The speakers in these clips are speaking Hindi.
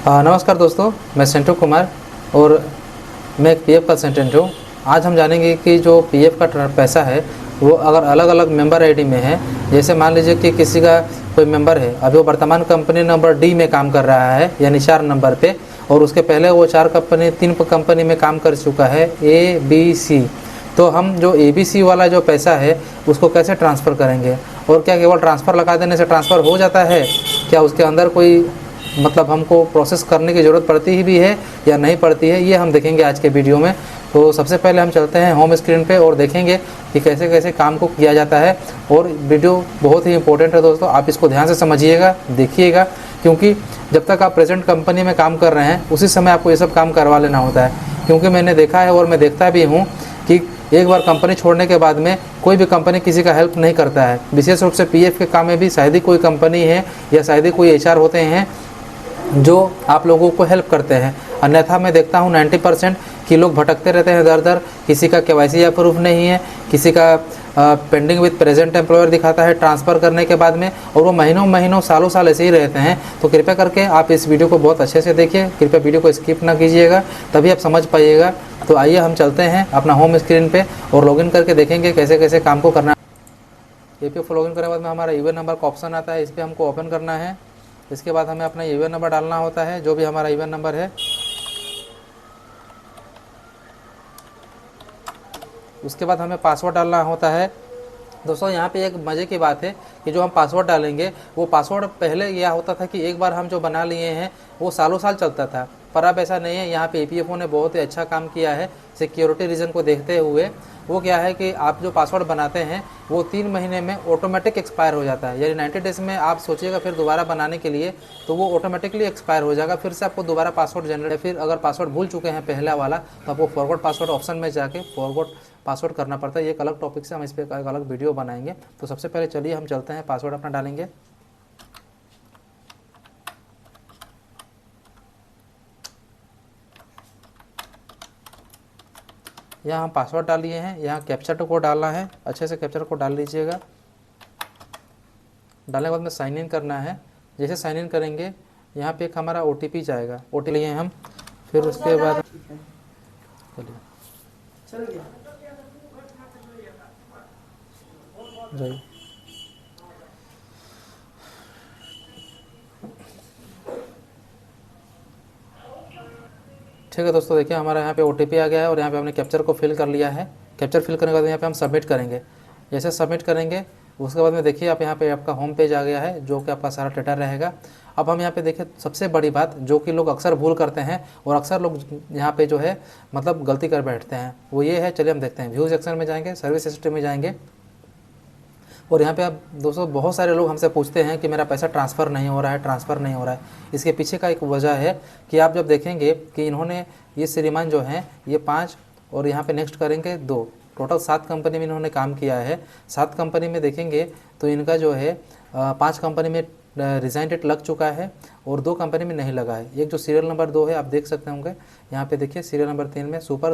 नमस्कार दोस्तों, मैं सेंटू कुमार और मैं एक पीएफ कंसल्टेंट हूँ। आज हम जानेंगे कि जो पीएफ का पैसा है वो अगर अलग अलग मेंबर आईडी में है, जैसे मान लीजिए कि किसी का कोई मेंबर है, अभी वो वर्तमान कंपनी नंबर डी में काम कर रहा है यानी 4 नंबर पे, और उसके पहले वो 3 कंपनी में काम कर चुका है ए बी सी। तो हम जो ABC वाला जो पैसा है उसको कैसे ट्रांसफ़र करेंगे, और क्या केवल ट्रांसफ़र लगा देने से ट्रांसफ़र हो जाता है, क्या उसके अंदर कोई मतलब हमको प्रोसेस करने की ज़रूरत पड़ती ही भी है या नहीं पड़ती है, ये हम देखेंगे आज के वीडियो में। तो सबसे पहले हम चलते हैं होम स्क्रीन पे और देखेंगे कि कैसे कैसे काम को किया जाता है। और वीडियो बहुत ही इंपॉर्टेंट है दोस्तों, आप इसको ध्यान से समझिएगा, देखिएगा, क्योंकि जब तक आप प्रेजेंट कंपनी में काम कर रहे हैं उसी समय आपको ये सब काम करवा लेना होता है। क्योंकि मैंने देखा है और मैं देखता भी हूँ कि एक बार कंपनी छोड़ने के बाद में कोई भी कंपनी किसी का हेल्प नहीं करता है। विशेष रूप से पीएफ के काम में भी शायद ही कोई कंपनी है या शायद ही कोई HR होते हैं जो आप लोगों को हेल्प करते हैं। अन्यथा मैं देखता हूँ 90% कि लोग भटकते रहते हैं इधर उधर, किसी का KYC अप्रूव नहीं है, किसी का पेंडिंग विद प्रेजेंट एम्प्लॉयर दिखाता है ट्रांसफ़र करने के बाद में, और वो महीनों सालों साल ऐसे ही रहते हैं। तो कृपया करके आप इस वीडियो को बहुत अच्छे से देखिए, कृपया वीडियो को स्किप ना कीजिएगा, तभी आप समझ पाइएगा। तो आइए हम चलते हैं अपना होम स्क्रीन पे और लॉगिन करके देखेंगे कैसे कैसे काम को करना है। EPF लॉगिन करने के बाद में हमारा यूएन नंबर का ऑप्शन आता है, इस पर हमको ओपन करना है। इसके बाद हमें अपना यूएन नंबर डालना होता है, जो भी हमारा यूएन नंबर है। उसके बाद हमें पासवर्ड डालना होता है। दोस्तों यहाँ पे एक मज़े की बात है कि जो हम पासवर्ड डालेंगे वो पासवर्ड पहले यह होता था कि एक बार हम जो बना लिए हैं वो सालों साल चलता था, पर अब ऐसा नहीं है। यहाँ पे EPFO ने बहुत ही अच्छा काम किया है सिक्योरिटी रीज़न को देखते हुए। वो क्या है कि आप जो पासवर्ड बनाते हैं वो 3 महीने में ऑटोमेटिक एक्सपायर हो जाता है, यानी 90 डेज़ में आप सोचिएगा फिर दोबारा बनाने के लिए तो वो ऑटोमेटिकली एक्सपायर हो जाएगा। फिर से आपको दोबारा पासवर्ड जनरेट, फिर अगर पासवर्ड भूल चुके हैं पहला वाला तो आपको फॉरवर्ड पासवर्ड ऑप्शन में जाके फॉरवर्ड पासवर्ड करना पड़ता है। ये एक अलग टॉपिक से हम इस पर एक अलग वीडियो बनाएंगे। तो सबसे पहले चलिए हम चलते हैं, पासवर्ड अपना डालेंगे। यहाँ हम पासवर्ड डाल लिए हैं, यहाँ कैप्चर कोड डालना है, अच्छे से कैप्चर कोड डाल लीजिएगा। डालने के बाद में साइन इन करना है। जैसे साइन इन करेंगे यहाँ पे एक हमारा OTP जाएगा, OTP लिए हम। फिर उसके बाद चलिए ठीक है दोस्तों, देखिए हमारा यहाँ पे OTP आ गया है और यहाँ पे हमने कैप्चर को फिल कर लिया है। कैप्चर फिल करने के बाद यहाँ पे हम सबमिट करेंगे। जैसे सबमिट करेंगे उसके बाद में देखिए आप यहाँ पे आपका होम पेज आ गया है, जो कि आपका सारा डेटा रहेगा। अब हम यहाँ पे देखिए सबसे बड़ी बात जो कि लोग अक्सर भूल करते हैं और अक्सर लोग यहाँ पे जो है मतलब गलती कर बैठते हैं, वो ये है। चलिए हम देखते हैं, व्यू सेक्शन में जाएंगे, सर्विस हिस्ट्री में जाएंगे, और यहाँ पे आप दोस्तों बहुत सारे लोग हमसे पूछते हैं कि मेरा पैसा ट्रांसफ़र नहीं हो रहा है, ट्रांसफ़र नहीं हो रहा है। इसके पीछे का एक वजह है कि आप जब देखेंगे कि इन्होंने ये श्रीमान जो हैं ये 5 और यहाँ पे नेक्स्ट करेंगे 2, टोटल 7 कंपनी में इन्होंने काम किया है। 7 कंपनी में देखेंगे तो इनका जो है 5 कंपनी में रिज़ाइन डेट लग चुका है और 2 कंपनी में नहीं लगा है। एक जो सीरियल नंबर 2 है आप देख सकते होंगे, यहाँ पे देखिए सीरियल नंबर 3 में सुपर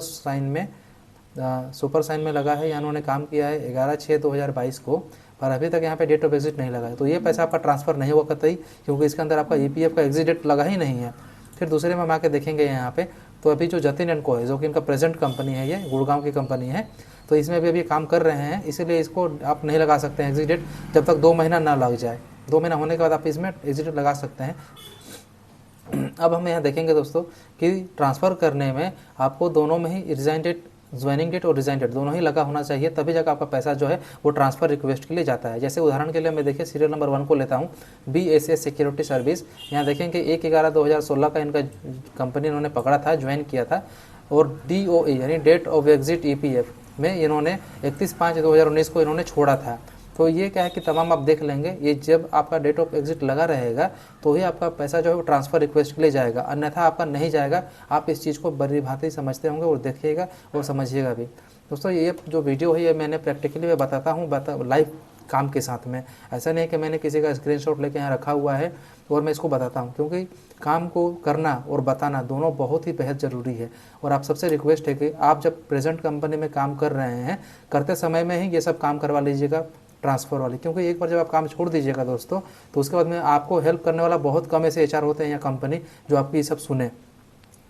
साइन में लगा है। यहाँ उन्होंने काम किया है 11/6/2022 को, पर अभी तक यहाँ पे डेट ऑफ एग्जिट नहीं लगा है। तो ये पैसा आपका ट्रांसफ़र नहीं हुआ कतई, क्योंकि इसके अंदर आपका EPF का एग्जिट डेट लगा ही नहीं है। फिर दूसरे में हम आके देखेंगे यहाँ पे, तो अभी जो जतिन एंड को है, जो कि इनका प्रेजेंट कंपनी है, ये गुड़गांव की कंपनी है, तो इसमें भी अभी काम कर रहे हैं, इसीलिए इसको आप नहीं लगा सकते हैं एग्जिट डेट जब तक 2 महीना ना लग जाए। 2 महीना होने के बाद आप इसमें एग्जिट डेट लगा सकते हैं। अब हम यहाँ देखेंगे दोस्तों कि ट्रांसफ़र करने में आपको दोनों में ही रिज़ाइन डेट, ज्वाइनिंग डेट और रिज़ाइन डेट दोनों ही लगा होना चाहिए, तभी जाकर आपका पैसा जो है वो ट्रांसफ़र रिक्वेस्ट के लिए जाता है। जैसे उदाहरण के लिए मैं देखिए सीरियल नंबर 1 को लेता हूँ, BSS सिक्योरिटी सर्विस। यहाँ देखेंगे 1/11/2016 का इनका कंपनी इन्होंने पकड़ा था, ज्वाइन किया था, और DOE यानी डेट ऑफ एग्जिट EPF में इन्होंने 31/5/2019 को इन्होंने छोड़ा था। तो ये क्या है कि तमाम आप देख लेंगे, ये जब आपका डेट ऑफ एग्जिट लगा रहेगा तो ही आपका पैसा जो है वो ट्रांसफ़र रिक्वेस्ट के लिए जाएगा, अन्यथा आपका नहीं जाएगा। आप इस चीज़ को बड़ी भांति समझते होंगे और देखिएगा और समझिएगा भी। दोस्तों ये जो वीडियो है ये मैंने प्रैक्टिकली मैं बताता हूँ, लाइव काम के साथ में। ऐसा नहीं कि मैंने किसी का स्क्रीनशॉट लेके यहाँ रखा हुआ है और मैं इसको बताता हूँ, क्योंकि काम को करना और बताना दोनों बहुत ही बेहद ज़रूरी है। और आप सबसे रिक्वेस्ट है कि आप जब प्रेजेंट कंपनी में काम कर रहे हैं, करते समय में ही ये सब काम करवा लीजिएगा। ट्रांसफ़र वाली, क्योंकि एक बार जब आप काम छोड़ दीजिएगा दोस्तों तो उसके बाद में आपको हेल्प करने वाला बहुत कम ऐसे एचआर होते हैं या कंपनी जो आपकी ये सब सुने।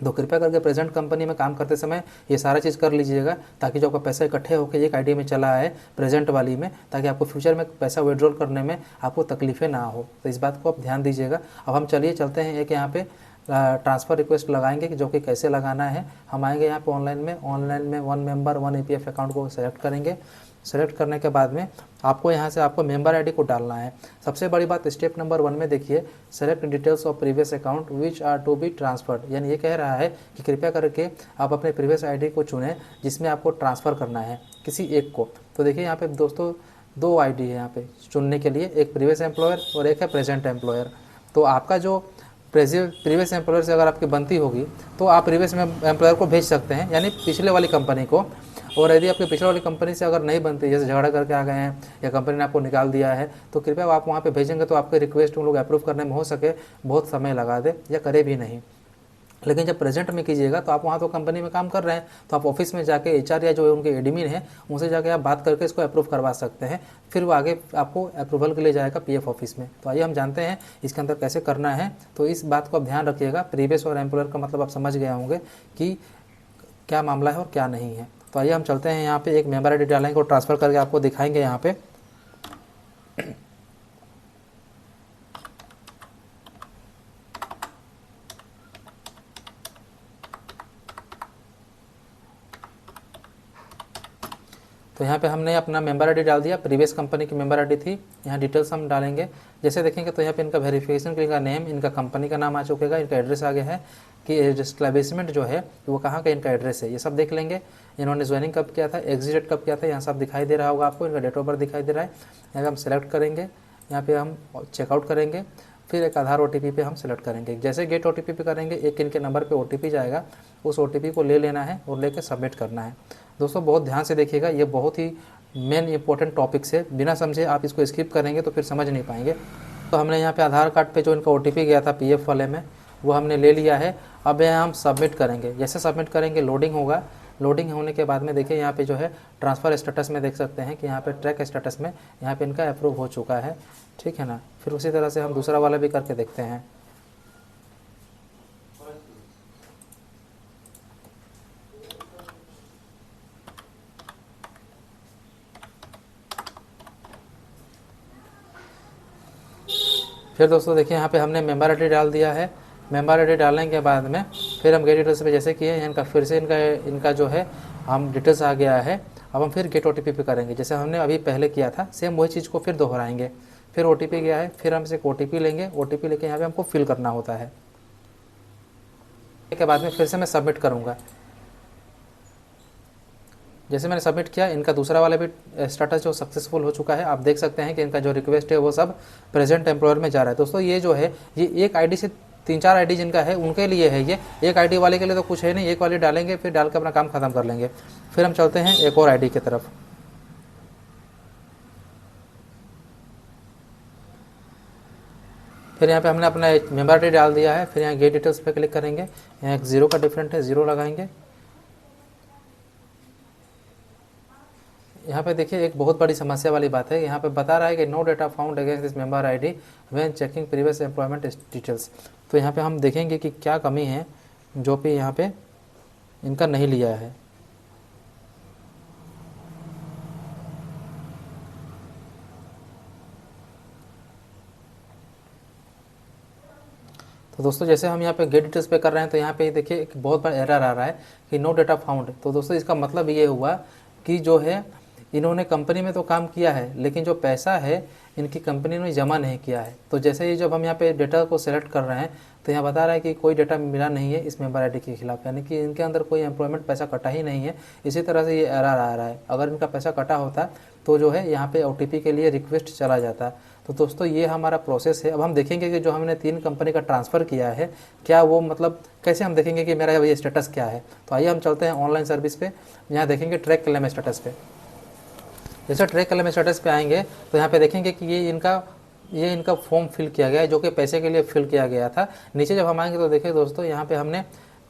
तो कृपया करके प्रेजेंट कंपनी में काम करते समय ये सारा चीज़ कर लीजिएगा, ताकि जो आपका पैसा इकट्ठे होकर एक आईडी में चला आए प्रेजेंट वाली में, ताकि आपको फ्यूचर में पैसा विड्रॉल करने में आपको तकलीफ़ें ना हो। तो इस बात को आप ध्यान दीजिएगा। अब हम चलते हैं एक यहाँ पे ट्रांसफ़र रिक्वेस्ट लगाएंगे कि जो कि कैसे लगाना है। हम आएंगे यहाँ पे ऑनलाइन में 1 मेंबर 1 ईपीएफ अकाउंट को सेलेक्ट करेंगे। सेलेक्ट करने के बाद में आपको यहाँ से आपको मेंबर आईडी को डालना है। सबसे बड़ी बात स्टेप नंबर 1 में देखिए, select details of previous account which are to be transferred, यानी ये कह रहा है कि कृपया करके आप अपने प्रीवियस आईडी को चुनें जिसमें आपको ट्रांसफ़र करना है किसी एक को। तो देखिए यहाँ पे दोस्तों 2 आईडी है यहाँ पे चुनने के लिए, एक प्रीवियस एम्प्लॉयर और एक है प्रेजेंट एम्प्लॉयर। तो आपका जो प्रीवियस एम्प्लॉयर से अगर आपकी बनती होगी तो आप प्रीवियस एम्प्लॉयर को भेज सकते हैं, यानी पिछले वाली कंपनी को। और यदि आपकी पिछले वाली कंपनी से अगर नहीं बनती, जैसे झगड़ा करके आ गए हैं या कंपनी ने आपको निकाल दिया है, तो कृपया आप वहाँ पे भेजेंगे तो आपके रिक्वेस्ट उन लोग अप्रूव करने में हो सके बहुत समय लगा दे या करे भी नहीं। लेकिन जब प्रेजेंट में कीजिएगा तो आप वहाँ तो कंपनी में काम कर रहे हैं, तो आप ऑफिस में जाके एचआर या जो उनके एडमिन है उनसे जाके आप बात करके इसको अप्रूव करवा सकते हैं, फिर वो आगे आपको अप्रूवल के लिए जाएगा पीएफ ऑफिस में। तो आइए हम जानते हैं इसके अंदर कैसे करना है। तो इस बात को आप ध्यान रखिएगा, प्रीवियस और एम्प्लॉयर का मतलब आप समझ गए होंगे कि क्या मामला है और क्या नहीं है। तो आइए हम चलते हैं यहाँ पे एक मेंबर आईडी डालेंगे और ट्रांसफ़र करके आपको दिखाएंगे यहाँ पे। तो यहाँ पे हमने अपना मेंबर आईडी डाल दिया, प्रीवियस कंपनी की मेंबर आईडी थी। यहाँ डिटेल्स हम डालेंगे, जैसे देखेंगे तो यहाँ पे इनका वेरिफिकेशन के लिए इनका नेम, इनका कंपनी का नाम आ चुकेगा, इनका एड्रेस आ गया है कि एस्टैब्लिशमेंट जो है वो कहाँ का इनका एड्रेस है, ये सब देख लेंगे। इन्होंने ज्वाइनिंग कब किया था, एग्जिट डेट कब किया था, यहाँ सब दिखाई दे रहा होगा आपको, इनका डेट ऑफ बर्थ दिखाई दे रहा है। यहाँ पे हम सेलेक्ट करेंगे, यहाँ पे हम चेकआउट करेंगे, फिर एक आधार ओटीपी पे हम सेलेक्ट करेंगे। जैसे गेट ओटीपी पे करेंगे एक इनके नंबर पे ओटीपी जाएगा, उस ओटीपी को ले लेना है और लेकर सबमिट करना है। दोस्तों बहुत ध्यान से देखिएगा, ये बहुत ही मेन इंपॉर्टेंट टॉपिक्स है, बिना समझे आप इसको स्किप करेंगे तो फिर समझ नहीं पाएंगे। तो हमने यहाँ पे आधार कार्ड पे जो इनका ओटीपी गया था पीएफ वाले में वो हमने ले लिया है। अब यहाँ हम सबमिट करेंगे, जैसे सबमिट करेंगे लोडिंग होगा। लोडिंग होने के बाद में देखिए यहाँ पे जो है ट्रांसफ़र स्टेटस में देख सकते हैं कि यहाँ पे ट्रैक स्टेटस में यहाँ पे इनका अप्रूव हो चुका है, ठीक है ना। फिर उसी तरह से हम दूसरा वाला भी करके देखते हैं। फिर दोस्तों देखिए यहाँ पे हमने मेंबर आईडी डाल दिया है। मेंबर आईडी डालने के बाद में फिर हम गेट डिटेल्स पे जैसे किए इनका फिर से इनका जो है हम डिटेल्स आ गया है। अब हम फिर गेट ओटीपी पे करेंगे, जैसे हमने अभी पहले किया था सेम वही चीज़ को फिर दोहराएंगे। फिर ओटीपी गया है, फिर हम से एक ओटीपी लेंगे, ओटीपी लेके यहाँ पे हमको फिल करना होता है। के बाद में फिर से मैं सबमिट करूँगा। जैसे मैंने सबमिट किया, इनका दूसरा वाला भी स्टेटस जो सक्सेसफुल हो चुका है। आप देख सकते हैं कि इनका जो रिक्वेस्ट है वो सब प्रेजेंट एम्प्लॉयर में जा रहा है। दोस्तों ये जो है ये एक आईडी से 3-4 आईडी जिनका है उनके लिए है, ये एक आईडी वाले के लिए तो कुछ है नहीं। एक वाली डालेंगे फिर डाल के अपना काम खत्म कर लेंगे। फिर हम चलते हैं एक और आईडी की तरफ। फिर यहाँ पे हमने अपना मेंबर आईडी डाल दिया है। फिर यहाँ गेट डिटेल्स पे क्लिक करेंगे, यहाँ एक 0 का डिफरेंट है, 0 लगाएंगे। यहाँ पे देखिए एक बहुत बड़ी समस्या वाली बात है, यहाँ पे बता रहा है कि no data found against this member ID when checking previous employment details. तो यहाँ पे हम देखेंगे कि क्या कमी है जो भी यहाँ पे इनका नहीं लिया है। तो दोस्तों जैसे हम यहाँ पे गेट डिटेल्स पे कर रहे हैं तो यहाँ पे देखिए एक बहुत बड़ा एरर आ रहा है कि नो डेटा फाउंड। तो दोस्तों इसका मतलब ये हुआ कि जो है इन्होंने कंपनी में तो काम किया है लेकिन जो पैसा है इनकी कंपनी ने जमा नहीं किया है। तो जैसे ही जब हम यहाँ पे डेटा को सेलेक्ट कर रहे हैं तो यहाँ बता रहा है कि कोई डेटा मिला नहीं है इस मेंबर आईडी के खिलाफ, यानी कि इनके अंदर कोई एम्प्लॉयमेंट पैसा कटा ही नहीं है। इसी तरह से ये एरर आ रहा है। अगर इनका पैसा कटा होता तो जो है यहाँ पे ओटीपी के लिए रिक्वेस्ट चला जाता। तो दोस्तों ये हमारा प्रोसेस है। अब हम देखेंगे कि जो हमने 3 कंपनी का ट्रांसफ़र किया है क्या वो मतलब कैसे हम देखेंगे कि मेरा ये स्टेटस क्या है। तो आइए हम चलते हैं ऑनलाइन सर्विस पे, यहाँ देखेंगे ट्रैक क्लेम स्टेटस पे। जैसे ट्रैक क्लेम स्टेटस पे आएंगे तो यहाँ पे देखेंगे कि ये इनका फॉर्म फिल किया गया है जो कि पैसे के लिए फिल किया गया था। नीचे जब हम आएंगे तो देखिए दोस्तों यहाँ पे हमने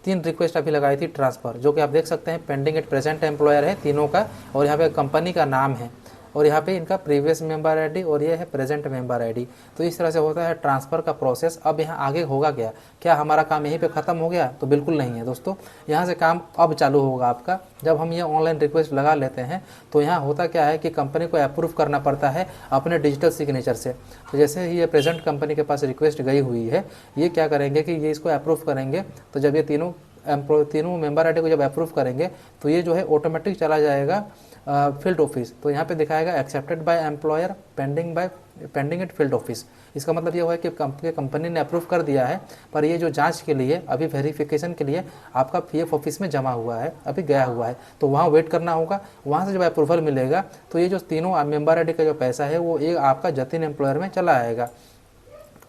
3 रिक्वेस्ट अभी लगाई थी ट्रांसफ़र, जो कि आप देख सकते हैं पेंडिंग एट प्रेजेंट एम्प्लॉयर है तीनों का, और यहाँ पे कंपनी का नाम है। और यहाँ पे इनका प्रीवियस मेंबर आईडी और ये है प्रेजेंट मेंबर आईडी। तो इस तरह से होता है ट्रांसफ़र का प्रोसेस। अब यहाँ आगे होगा क्या हमारा काम यहीं पे ख़त्म हो गया? तो बिल्कुल नहीं है दोस्तों, यहाँ से काम अब चालू होगा आपका। जब हम ये ऑनलाइन रिक्वेस्ट लगा लेते हैं तो यहाँ होता क्या है कि कंपनी को अप्रूव करना पड़ता है अपने डिजिटल सिग्नेचर से। तो जैसे ही ये प्रेजेंट कंपनी के पास रिक्वेस्ट गई हुई है, ये क्या करेंगे कि ये इसको अप्रूव करेंगे। तो जब ये तीनों मेंबर आईडी को जब अप्रूव करेंगे तो ये जो है ऑटोमेटिक चला जाएगा फील्ड ऑफिस। तो यहाँ पे दिखाएगा accepted by employer pending at field office. इसका मतलब ये हुआ है कि कंपनी ने अप्रूव कर दिया है, पर ये जो जांच के लिए अभी वेरिफिकेशन के लिए आपका पीएफ ऑफिस में जमा हुआ है, अभी गया हुआ है, तो वहाँ वेट करना होगा। वहाँ से जब अप्रूवल मिलेगा तो ये जो तीनों मेंबर आईडी का जो पैसा है वो एक आपका जतिन एम्प्लॉयर में चला आएगा।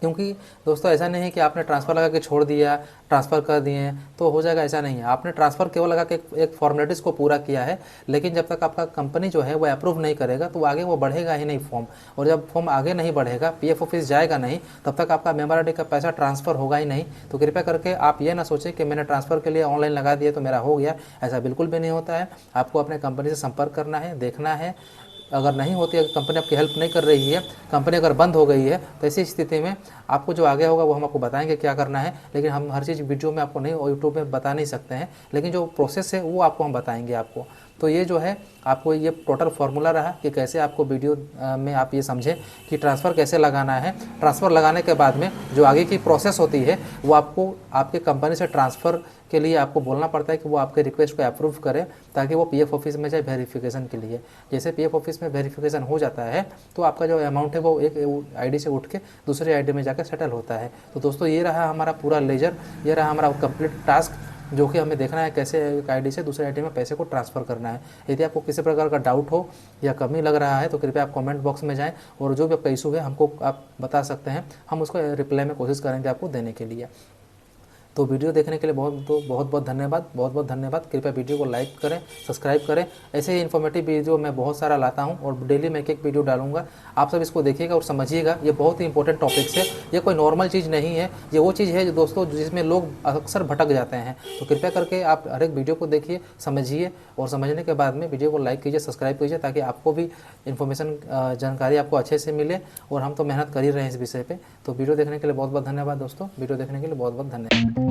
क्योंकि दोस्तों ऐसा नहीं है कि आपने ट्रांसफ़र लगा के छोड़ दिया, ट्रांसफ़र कर दिए तो हो जाएगा, ऐसा नहीं है। आपने ट्रांसफ़र केवल लगा के एक फॉर्मेलिटीज़ को पूरा किया है, लेकिन जब तक आपका कंपनी जो है वो अप्रूव नहीं करेगा तो आगे वो बढ़ेगा ही नहीं फॉर्म। और जब फॉर्म आगे नहीं बढ़ेगा, पीएफ ऑफिस जाएगा नहीं, तब तक आपका मेंबर आईडी का पैसा ट्रांसफ़र होगा ही नहीं। तो कृपया करके आप ये ना सोचें कि मैंने ट्रांसफ़र के लिए ऑनलाइन लगा दिया तो मेरा हो गया, ऐसा बिल्कुल भी नहीं होता है। आपको अपने कंपनी से संपर्क करना है, देखना है। अगर नहीं होती है, कंपनी आपकी हेल्प नहीं कर रही है, कंपनी अगर बंद हो गई है, तो ऐसी स्थिति में आपको जो आगे होगा वो हम आपको बताएंगे क्या करना है। लेकिन हम हर चीज़ वीडियो में आपको नहीं और यूट्यूब में बता नहीं सकते हैं, लेकिन जो प्रोसेस है वो आपको हम बताएंगे आपको। तो ये जो है आपको ये टोटल फार्मूला रहा कि कैसे आपको वीडियो में आप ये समझें कि ट्रांसफ़र कैसे लगाना है। ट्रांसफ़र लगाने के बाद में जो आगे की प्रोसेस होती है वो आपको आपके कंपनी से ट्रांसफ़र के लिए आपको बोलना पड़ता है कि वो आपके रिक्वेस्ट को अप्रूव करे, ताकि वो पीएफ ऑफिस में जाए वेरिफिकेशन के लिए। जैसे पीएफ ऑफिस में वेरिफिकेशन हो जाता है तो आपका जो अमाउंट है वो एक आईडी से उठ के दूसरे आईडी में जाकर सेटल होता है। तो दोस्तों ये रहा हमारा पूरा लेजर, ये रहा हमारा कंप्लीट टास्क, जो कि हमें देखना है कैसे एक आईडी से दूसरे आईडी में पैसे को ट्रांसफ़र करना है। यदि आपको किसी प्रकार का डाउट हो या कमी लग रहा है तो कृपया आप कमेंट बॉक्स में जाएं और जो भी आपका इशू है हमको आप बता सकते हैं, हम उसको रिप्लाई में कोशिश करेंगे आपको देने के लिए। तो वीडियो देखने के लिए बहुत बहुत धन्यवाद। कृपया वीडियो को लाइक करें, सब्सक्राइब करें। ऐसे ही इन्फॉर्मेटिव वीडियो मैं बहुत सारा लाता हूं और डेली मैं एक वीडियो डालूंगा। आप सब इसको देखिएगा और समझिएगा, ये बहुत ही इंपॉर्टेंट टॉपिक्स है। ये कोई नॉर्मल चीज़ नहीं है, ये वो चीज़ है जो दोस्तों जिसमें लोग अक्सर भटक जाते हैं। तो कृपया करके आप हर एक वीडियो को देखिए, समझिए और समझने के बाद में वीडियो को लाइक कीजिए, सब्सक्राइब कीजिए, ताकि आपको भी इन्फॉर्मेशन जानकारी आपको अच्छे से मिले। और हम तो मेहनत कर ही रहे हैं इस विषय पर। तो वीडियो देखने के लिए बहुत धन्यवाद दोस्तों, वीडियो देखने के लिए बहुत धन्यवाद।